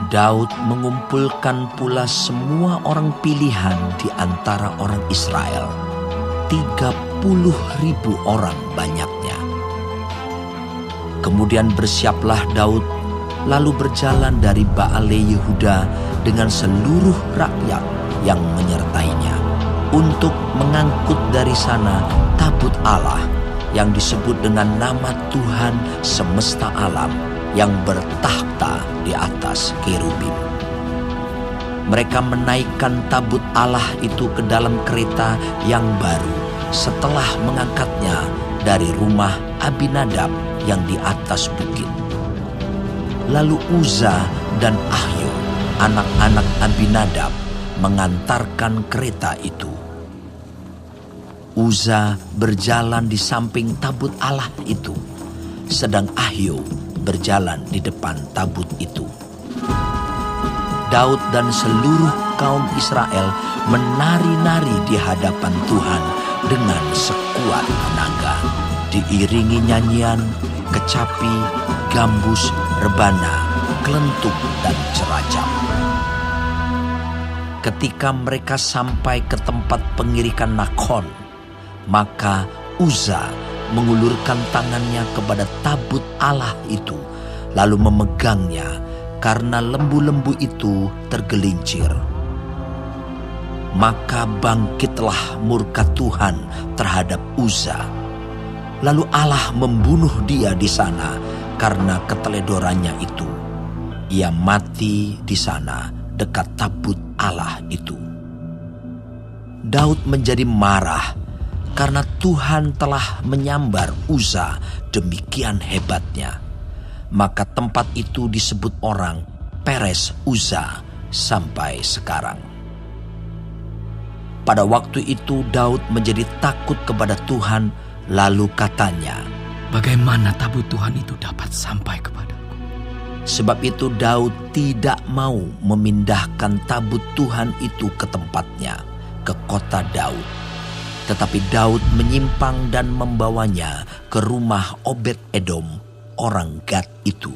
Daud mengumpulkan pula semua orang pilihan di antara orang Israel, 30.000 orang banyaknya. Kemudian bersiaplah Daud, lalu berjalan dari Baale Yehuda dengan seluruh rakyat yang menyertainya, untuk mengangkut dari sana tabut Allah yang disebut dengan nama Tuhan semesta alam, yang bertakhta di atas kerubim. Mereka menaikkan tabut Allah itu ke dalam kereta yang baru setelah mengangkatnya dari rumah Abinadab yang di atas bukit. Lalu Uza dan Ahyo, anak-anak Abinadab, mengantarkan kereta itu. Uza berjalan di samping tabut Allah itu, sedang Ahyo berjalan di depan tabut itu. Daud dan seluruh kaum Israel menari-nari di hadapan Tuhan dengan sekuat tenaga, diiringi nyanyian, kecapi, gambus, rebana, kelentuk, dan ceracap. Ketika mereka sampai ke tempat pengirikan Nakon, maka Uza mengulurkan tangannya kepada tabut Allah itu, lalu memegangnya karena lembu-lembu itu tergelincir. Maka bangkitlah murka Tuhan terhadap Uza. Lalu Allah membunuh dia di sana karena keteledorannya itu. Ia mati di sana dekat tabut Allah itu. Daud menjadi marah karena Tuhan telah menyambar Uza demikian hebatnya. Maka tempat itu disebut orang Peres Uza sampai sekarang. Pada waktu itu Daud menjadi takut kepada Tuhan, lalu katanya, "Bagaimana tabut Tuhan itu dapat sampai kepadaku?" Sebab itu Daud tidak mau memindahkan tabut Tuhan itu ke tempatnya, ke kota Daud. Tetapi Daud menyimpang dan membawanya ke rumah Obed-Edom, orang Gad itu.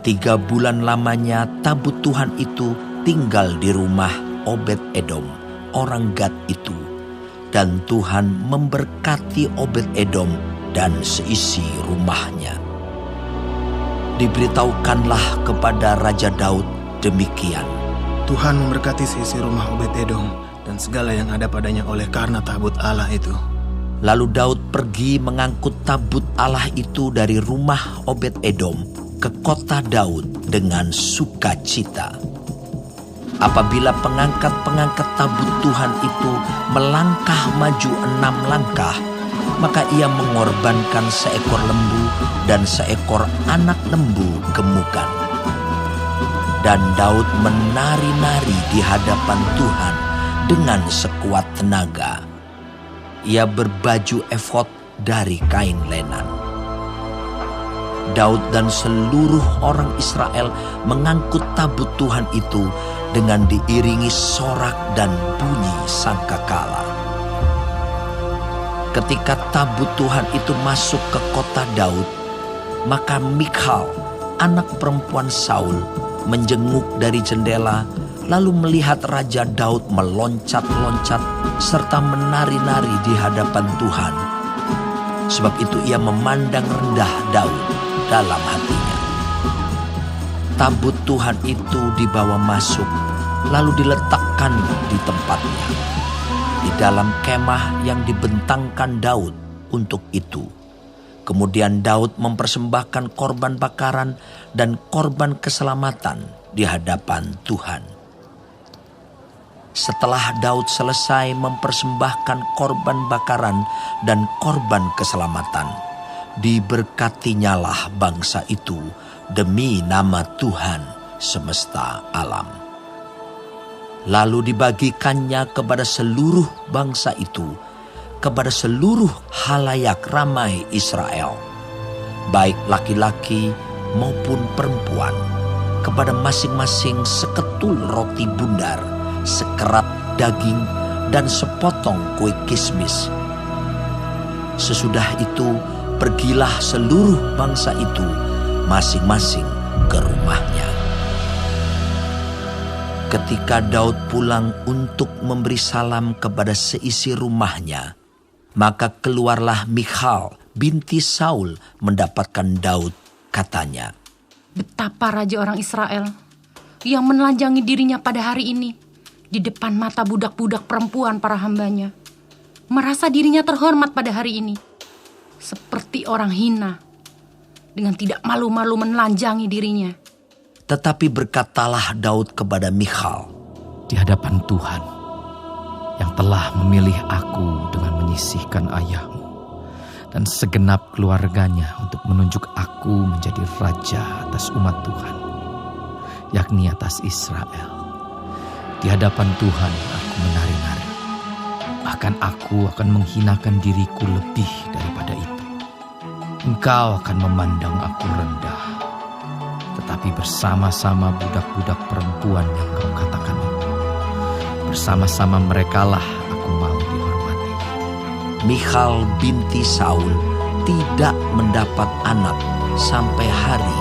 3 bulan lamanya tabut Tuhan itu tinggal di rumah Obed-Edom, orang Gad itu. Dan Tuhan memberkati Obed-Edom dan seisi rumahnya. Diberitahukanlah kepada Raja Daud demikian, Tuhan memberkati seisi rumah Obed-Edom dan segala yang ada padanya oleh karena tabut Allah itu. Lalu Daud pergi mengangkut tabut Allah itu dari rumah Obed-Edom ke kota Daud dengan sukacita. Apabila pengangkat-pengangkat tabut Tuhan itu melangkah maju 6 langkah, maka ia mengorbankan seekor lembu dan seekor anak lembu gemukan. Dan Daud menari-nari di hadapan Tuhan dengan sekuat tenaga. Ia berbaju efod dari kain lenan. Daud dan seluruh orang Israel mengangkut tabut Tuhan itu dengan diiringi sorak dan bunyi sangkakala. Ketika tabut Tuhan itu masuk ke kota Daud, maka Mikhal, anak perempuan Saul, menjenguk dari jendela, lalu melihat Raja Daud meloncat-loncat serta menari-nari di hadapan Tuhan. Sebab itu ia memandang rendah Daud dalam hatinya. Tabut Tuhan itu dibawa masuk, lalu diletakkan di tempatnya, di dalam kemah yang dibentangkan Daud untuk itu. Kemudian Daud mempersembahkan korban bakaran dan korban keselamatan di hadapan Tuhan. Setelah Daud selesai mempersembahkan korban bakaran dan korban keselamatan, diberkatinyalah bangsa itu demi nama Tuhan semesta alam. Lalu dibagikannya kepada seluruh bangsa itu, kepada seluruh halayak ramai Israel, baik laki-laki maupun perempuan, kepada masing-masing seketul roti bundar, sekerap daging, dan sepotong kue kismis. Sesudah itu pergilah seluruh bangsa itu masing-masing ke rumahnya. Ketika Daud pulang untuk memberi salam kepada seisi rumahnya, maka keluarlah Michal binti Saul mendapatkan Daud. Katanya, "Betapa raja orang Israel yang menelanjangi dirinya pada hari ini di depan mata budak-budak perempuan para hambanya, merasa dirinya terhormat pada hari ini, seperti orang hina, dengan tidak malu-malu menelanjangi dirinya." Tetapi berkatalah Daud kepada Michal, Di hadapan Tuhan yang telah memilih aku dengan menyisihkan ayahmu dan segenap keluarganya untuk menunjuk aku menjadi raja atas umat Tuhan, yakni atas Israel. Di hadapan Tuhan aku menari-nari, bahkan aku akan menghinakan diriku lebih daripada itu. Engkau akan memandang aku rendah, tetapi bersama-sama budak-budak perempuan yang kau katakan itu, bersama-sama merekalah aku mau dihormati. Michal binti Saul tidak mendapat anak sampai hari